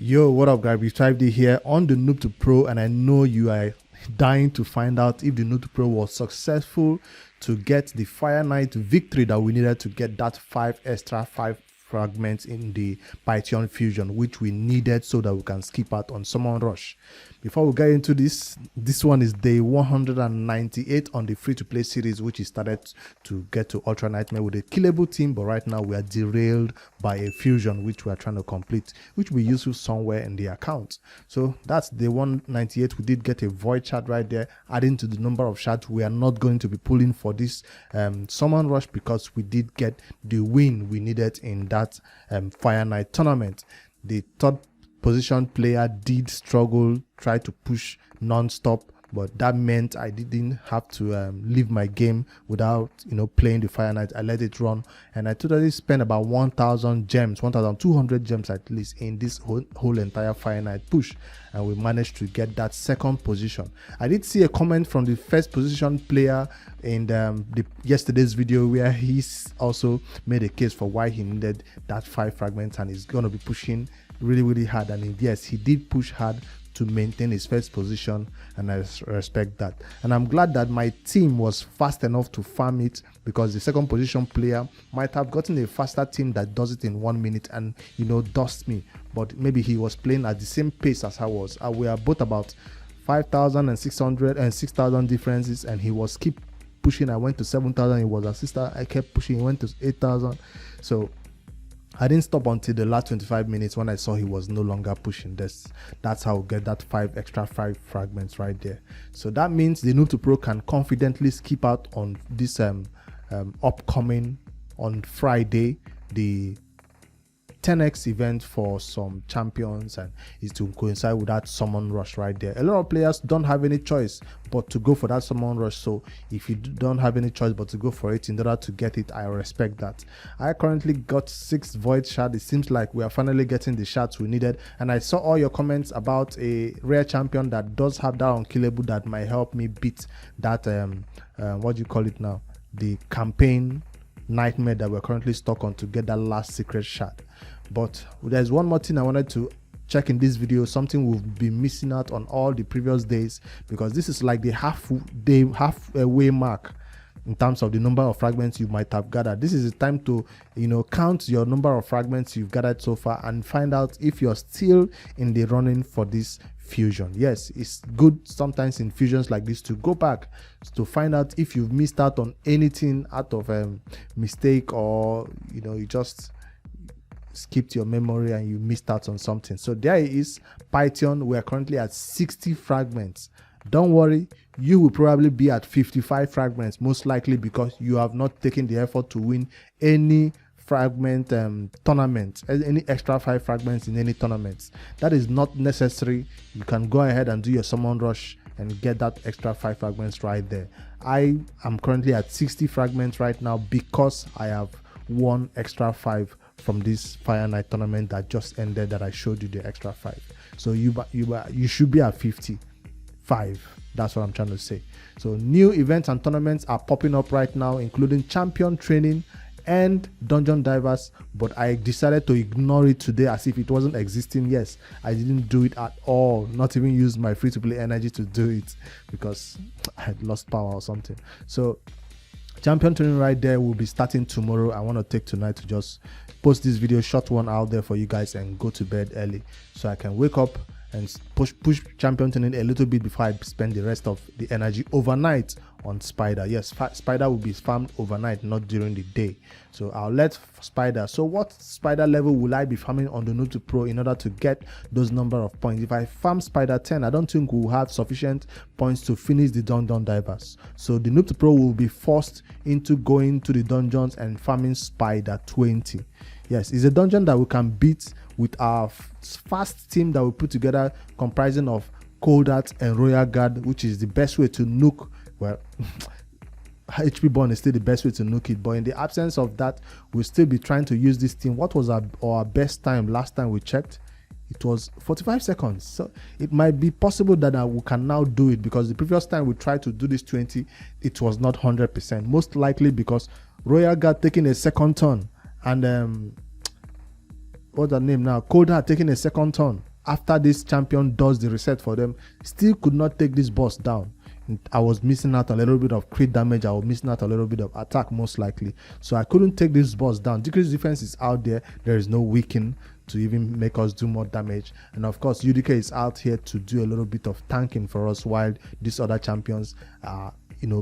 Yo, what up, guys? We 5D here on the Noob to Pro, and I know you are dying to find out if the Noob to Pro was successful to get the Fire Knight victory that we needed to get that 5 fragments in the Pythion fusion, which we needed so that we can skip out on Summon Rush. Before we get into this one is day 198 on the free-to-play series, which is started to get to Ultra Nightmare with a killable team, but right now we are derailed by a fusion which we are trying to complete, which we use somewhere in the account. So that's day 198. We did get a void shard right there, adding to the number of shards we are not going to be pulling for this Summon Rush, because we did get the win we needed in that Fire Knight tournament. The third position player did struggle, try to push non-stop, but that meant I didn't have to leave my game without playing the Fire Knight. I let it run, and I totally spent about 1,000 gems, 1,200 gems at least in this whole entire Fire Knight push, and we managed to get that second position. I did see a comment from the first position player in yesterday's video where he's also made a case for why he needed that 5 fragments, and he's going to be pushing really hard. And yes, he did push hard to maintain his first position, and I respect that. And I'm glad that my team was fast enough to farm it, because the second position player might have gotten a faster team that does it in 1 minute and dust me, but maybe he was playing at the same pace as I was. We are both about 5,600 and 6,000 differences, and he was keep pushing. I went to 7,000, he was a sister. I kept pushing, he went to 8,000. So I didn't stop until the last 25 minutes when I saw he was no longer pushing. That's how we get that 5 extra fragments right there. So that means the Noob to Pro can confidently skip out on this upcoming on Friday, the 10x event for some champions, and is to coincide with that Summon Rush right there. A lot of players don't have any choice but to go for that Summon Rush, so if you don't have any choice but to go for it in order to get it, I respect that. I currently got 6 void shards. It seems like we are finally getting the shards we needed, and I saw all your comments about a rare champion that does have that unkillable that might help me beat that what do you call it now, the campaign nightmare that we're currently stuck on to get that last secret shard. But there's one more thing I wanted to check in this video, something we've been missing out on all the previous days, because this is like the halfway mark in terms of the number of fragments you might have gathered. This is the time to count your number of fragments you've gathered so far and find out if you're still in the running for this fusion. Yes, it's good sometimes in fusions like this to go back to find out if you've missed out on anything out of a mistake, or you just skipped your memory and you missed out on something. So there it is, Pythion. We are currently at 60 fragments. Don't worry, you will probably be at 55 fragments most likely, because you have not taken the effort to win any fragment tournament, any extra 5 fragments in any tournaments. That is not necessary. You can go ahead and do your Summon Rush and get that extra 5 fragments right there. I am currently at 60 fragments right now because I have won extra 5 from this Fire Knight tournament that just ended, that I showed you the extra 5. So you should be at 55. That's what I'm trying to say. So new events and tournaments are popping up right now, including champion training and dungeon divers, but I decided to ignore it today as if it wasn't existing. Yes, I didn't do it at all, not even use my free-to-play energy to do it, because I had lost power or something. So champion training right there will be starting tomorrow. I want to take tonight to just post this video, short one out there for you guys, and go to bed early so I can wake up and push champion training a little bit before I spend the rest of the energy overnight on Spider. Yes, Spider will be farmed overnight, not during the day. So I'll let Spider. So what Spider level will I be farming on the Noob to Pro in order to get those number of points? If I farm Spider 10, I don't think we'll have sufficient points to finish the dungeon divers. So the Noob to Pro will be forced into going to the dungeons and farming Spider 20. Yes, it's a dungeon that we can beat with our fast team that we put together, comprising of Cold Heart and Royal Guard, which is the best way to nuke. Well, HP Burn is still the best way to nuke it, but in the absence of that, we'll still be trying to use this team. What was our best time last time we checked? It was 45 seconds. So it might be possible that we can now do it, because the previous time we tried to do this 20, it was not 100%. Most likely because Royal Guard taking a second turn, and what's her name now? Cold Heart taking a second turn. after this champion does the reset for them, still could not take this boss down. I was missing out a little bit of crit damage. I was missing out a little bit of attack, most likely. So I couldn't take this boss down. Decreased defense is out there. There is no weaken to even make us do more damage. And of course, UDK is out here to do a little bit of tanking for us, while these other champions are,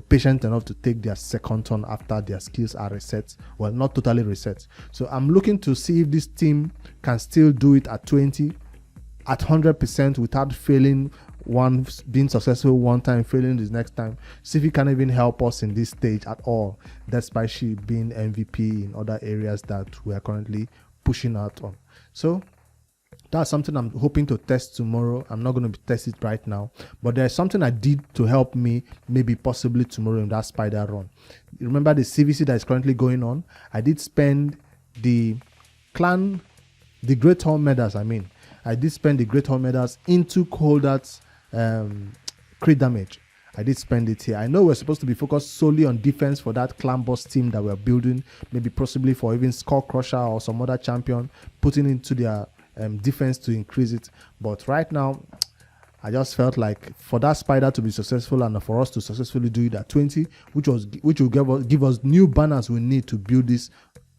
patient enough to take their second turn after their skills are reset. Well, not totally reset. So I'm looking to see if this team can still do it at 20, at 100% without failing. One being successful one time, failing this next time. See if he can even help us in this stage at all, despite she being MVP in other areas that we are currently pushing out on. So that's something I'm hoping to test tomorrow. I'm not going to test it right now, but there's something I did to help me maybe possibly tomorrow in that spider run. You remember the CVC that is currently going on? I did spend the Great Hall medals. I did spend the Great Hall medals into Coldats crit damage. I did spend it here. I know we're supposed to be focused solely on defense for that clan boss team that we're building, maybe possibly for even Skull Crusher or some other champion, putting into their defense to increase it. But right now, I just felt like for that spider to be successful and for us to successfully do it at 20, which will give us new banners we need to build these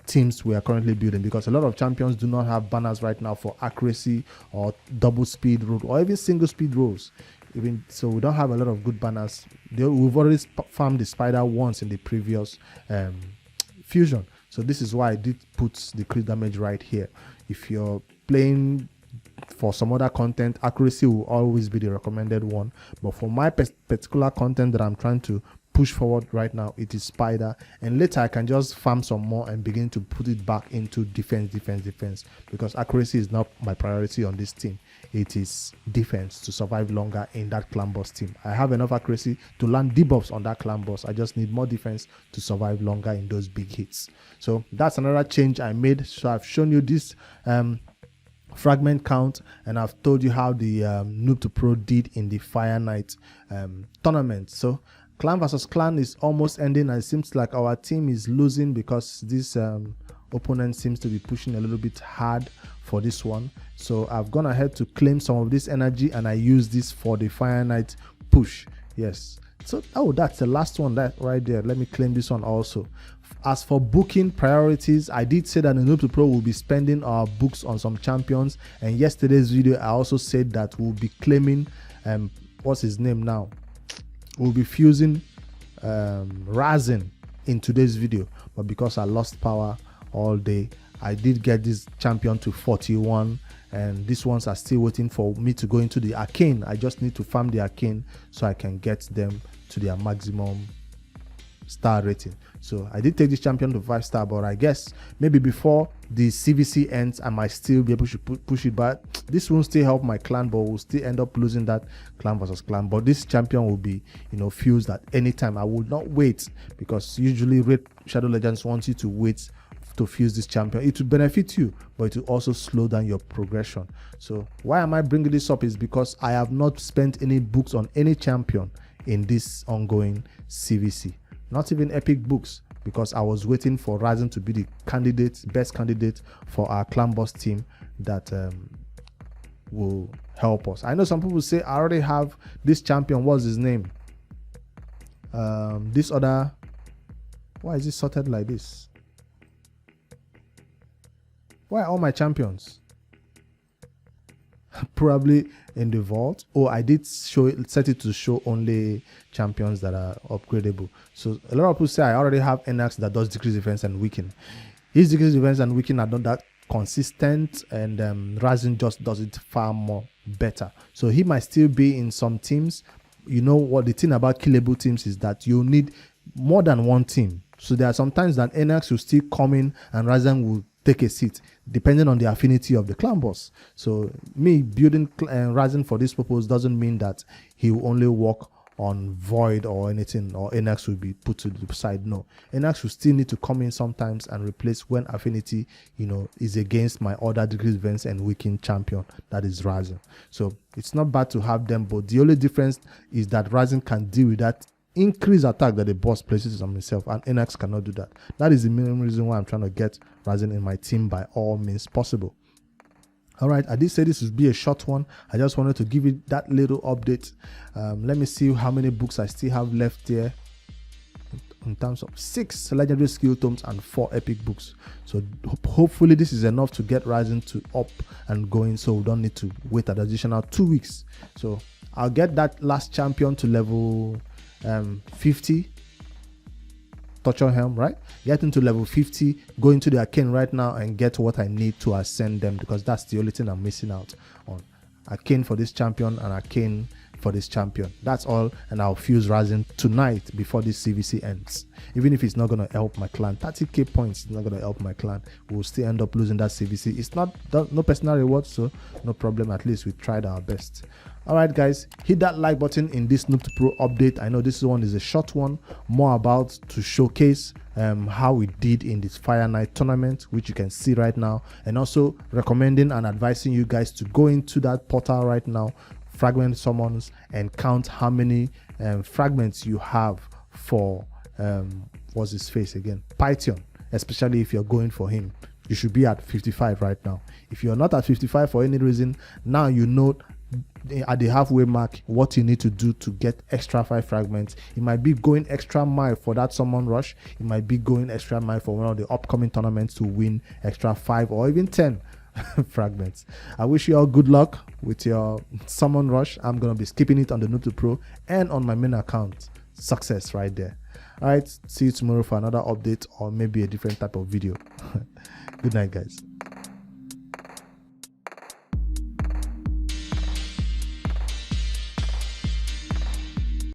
teams we are currently building, because a lot of champions do not have banners right now for accuracy or double speed role or even single speed roles. Even so, we don't have a lot of good banners. We've already farmed the spider once in the previous fusion, so this is why I did put the crit damage right here. If you're playing for some other content, accuracy will always be the recommended one, but for my particular content that I'm trying to push forward right now, it is spider, and later I can just farm some more and begin to put it back into defense, because accuracy is not my priority on this team. It is defense to survive longer in that clan boss team. I have enough accuracy to land debuffs on that clan boss. I just need more defense to survive longer in those big hits. So that's another change I made. So I've shown you this fragment count, and I've told you how the Noob to Pro did in the Fire Knight tournament. So clan versus clan is almost ending, and it seems like our team is losing because this opponent seems to be pushing a little bit hard for this one. So I've gone ahead to claim some of this energy, and I use this for the Fire Knight push. Yes. So that's the last one, that right there. Let me claim this one also. As for booking priorities, I did say that the Noob to Pro will be spending our books on some champions, and yesterday's video I also said that we'll be claiming what's his name now. We'll be fusing Razen in today's video, but because I lost power all day, I did get this champion to 41, and these ones are still waiting for me to go into the arcane. I just need to farm the arcane so I can get them to their maximum star rating. So I did take this champion to 5-star, but I guess maybe before the CVC ends I might still be able to push it, but this won't still help my clan, but we'll still end up losing that clan versus clan. But this champion will be fused at any time. I will not wait, because usually Red Shadow Legends wants you to wait to fuse this champion. It will benefit you, but it will also slow down your progression. So why am I bringing this up is because I have not spent any books on any champion in this ongoing CVC. Not even epic books, because I was waiting for Razen to be the best candidate for our clan boss team that will help us. I know some people say I already have this champion. What's his name? This other. Why is it sorted like this? Why all my champions? Probably in the vault. Oh, I did set it to show only champions that are upgradable. So a lot of people say I already have Enax that does decrease defense and weaken. His decrease defense and weaken are not that consistent, and Razen just does it far more better. So he might still be in some teams. You know what the thing about killable teams is that you need more than one team. So there are sometimes that Enax will still come in and Razen will take a seat depending on the affinity of the clan boss. So me building Razen for this purpose doesn't mean that he will only work on Void or anything, or Enax will be put to the side. No, Enax will still need to come in sometimes and replace when affinity is against my other decrease events and weakened champion, that is Razen. So it's not bad to have them, but the only difference is that Razen can deal with that increased attack that the boss places on himself, and Enax cannot do that. That is the main reason why I'm trying to get Razen in my team by all means possible. All right, I did say this would be a short one. I just wanted to give you that little update. Let me see how many books I still have left here. In terms of 6 legendary skill tomes and 4 epic books. So hopefully this is enough to get Rising to up and going, so we don't need to wait an additional 2 weeks. So I'll get that last champion to level 50. Torture Helm, right? Get into level 50, go into the Arcane right now and get what I need to ascend them, because that's the only thing I'm missing out on. Arcane for this champion and Arcane for this champion. That's all, and I'll fuse Rising tonight before this CVC ends. Even if it's not going to help my clan, 30k points is not going to help my clan. We'll still end up losing that CVC. It's not no personal reward, so no problem. At least we tried our best. All right, guys, hit that like button in this Noob to Pro update. I know this one is a short one, more about to showcase how we did in this Fire Knight tournament, which you can see right now, and also recommending and advising you guys to go into that portal right now, fragment summons, and count how many fragments you have for what's his face again, Pythion. Especially if you're going for him, you should be at 55 right now. If you're not at 55 for any reason, now you know at the halfway mark what you need to do to get extra 5 fragments. It might be going extra mile for that summon rush. It might be going extra mile for one of the upcoming tournaments to win extra 5 or even 10 fragments. I wish you all good luck with your summon rush. I'm gonna be skipping it on the Noob to Pro and on my main account. Success right there. All right, see you tomorrow for another update or maybe a different type of video. Good night, guys.